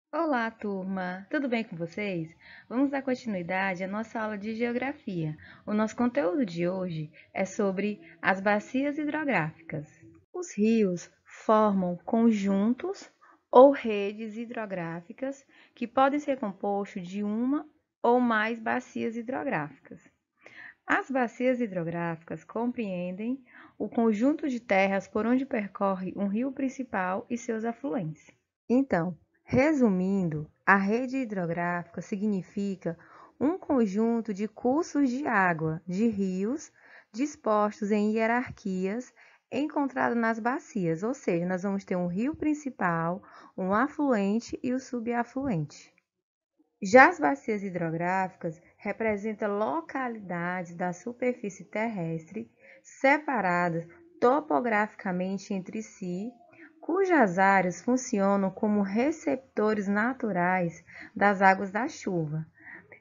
Olá, turma! Tudo bem com vocês? Vamos dar continuidade à nossa aula de geografia. O nosso conteúdo de hoje é sobre as bacias hidrográficas. Os rios formam conjuntos ou redes hidrográficas que podem ser compostos de uma ou mais bacias hidrográficas. As bacias hidrográficas compreendem o conjunto de terras por onde percorre um rio principal e seus afluentes. Então, resumindo, a rede hidrográfica significa um conjunto de cursos de água de rios dispostos em hierarquias encontrado nas bacias, ou seja, nós vamos ter um rio principal, um afluente e o subafluente. Já as bacias hidrográficas representam localidades da superfície terrestre separadas topograficamente entre si, cujas áreas funcionam como receptores naturais das águas da chuva.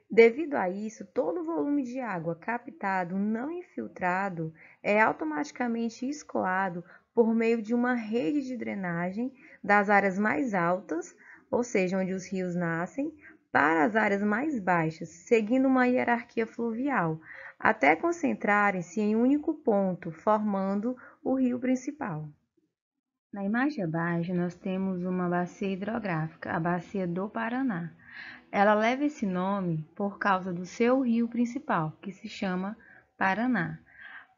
Devido a isso, todo o volume de água captado não infiltrado é automaticamente escoado por meio de uma rede de drenagem das áreas mais altas, ou seja, onde os rios nascem, para as áreas mais baixas, seguindo uma hierarquia fluvial, até concentrarem-se em um único ponto, formando o rio principal. Na imagem abaixo, nós temos uma bacia hidrográfica, a Bacia do Paraná. Ela leva esse nome por causa do seu rio principal, que se chama Paraná.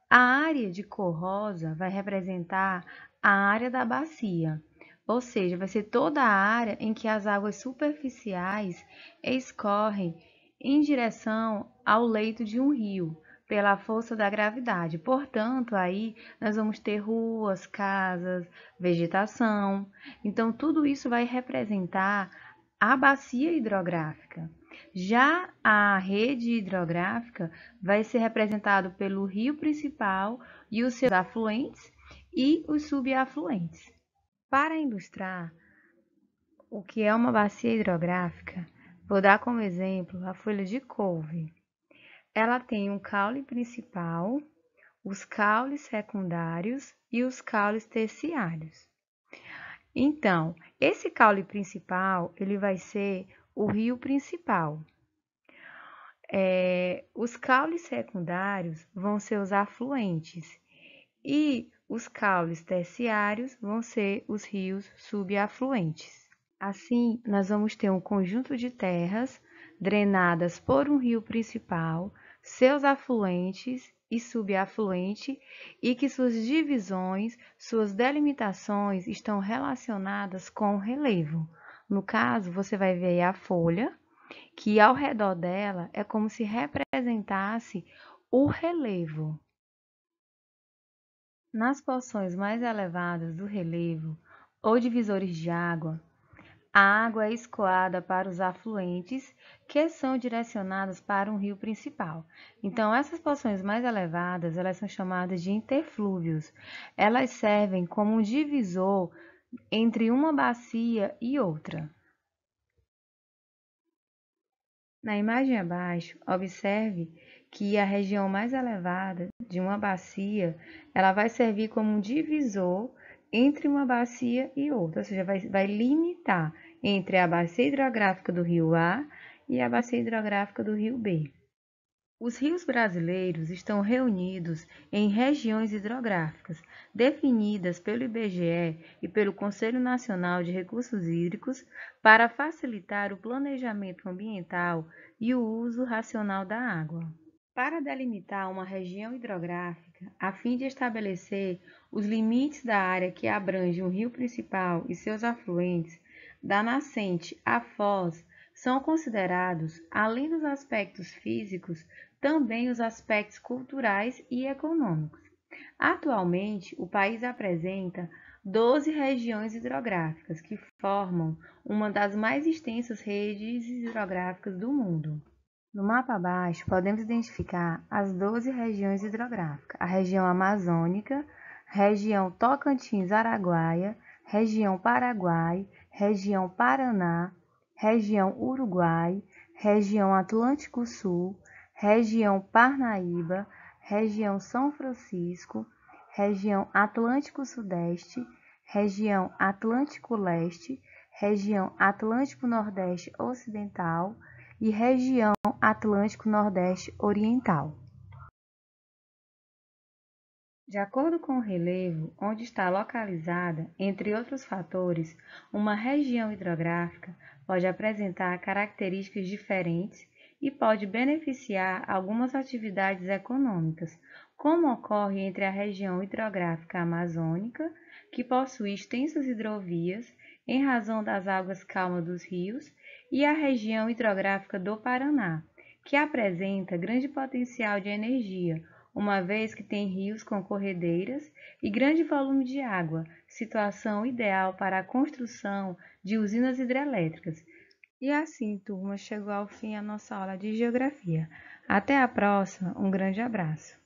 A área de cor rosa vai representar a área da bacia, ou seja, vai ser toda a área em que as águas superficiais escorrem em direção ao leito de um rio, pela força da gravidade. Portanto, aí nós vamos ter ruas, casas, vegetação. Então, tudo isso vai representar a bacia hidrográfica. Já a rede hidrográfica vai ser representado pelo rio principal e os seus afluentes e os subafluentes. Para ilustrar o que é uma bacia hidrográfica, vou dar como exemplo a folha de couve. Ela tem um caule principal, os caules secundários e os caules terciários. Então, esse caule principal, ele vai ser o rio principal. Os caules secundários vão ser os afluentes e os caules terciários vão ser os rios subafluentes. Assim, nós vamos ter um conjunto de terras drenadas por um rio principal, seus afluentes e subafluente, e que suas divisões, suas delimitações estão relacionadas com o relevo. No caso, você vai ver aí a folha, que ao redor dela é como se representasse o relevo. Nas porções mais elevadas do relevo ou divisores de água, a água é escoada para os afluentes, que são direcionados para um rio principal. Então, essas porções mais elevadas, elas são chamadas de interflúvios. Elas servem como um divisor entre uma bacia e outra. Na imagem abaixo, observe que a região mais elevada de uma bacia, ela vai servir como um divisor entre uma bacia e outra, ou seja, vai limitar entre a bacia hidrográfica do rio A e a bacia hidrográfica do rio B. Os rios brasileiros estão reunidos em regiões hidrográficas, definidas pelo IBGE e pelo Conselho Nacional de Recursos Hídricos, para facilitar o planejamento ambiental e o uso racional da água. Para delimitar uma região hidrográfica, a fim de estabelecer os limites da área que abrange um rio principal e seus afluentes, da nascente à foz, são considerados, além dos aspectos físicos, também os aspectos culturais e econômicos. Atualmente, o país apresenta 12 regiões hidrográficas, que formam uma das mais extensas redes hidrográficas do mundo. No mapa abaixo, podemos identificar as 12 regiões hidrográficas: a região amazônica, região Tocantins-Araguaia, região Paraguai, região Paraná, região Uruguai, região Atlântico Sul, região Parnaíba, região São Francisco, região Atlântico Sudeste, região Atlântico Leste, região Atlântico-Nordeste Ocidental e região Atlântico-Nordeste Oriental. De acordo com o relevo onde está localizada, entre outros fatores, uma região hidrográfica pode apresentar características diferentes e pode beneficiar algumas atividades econômicas, como ocorre entre a região hidrográfica amazônica, que possui extensas hidrovias em razão das águas calmas dos rios, e a região hidrográfica do Paraná, que apresenta grande potencial de energia, uma vez que tem rios com corredeiras e grande volume de água, situação ideal para a construção de usinas hidrelétricas. E assim, turma, chegou ao fim a nossa aula de geografia. Até a próxima, um grande abraço.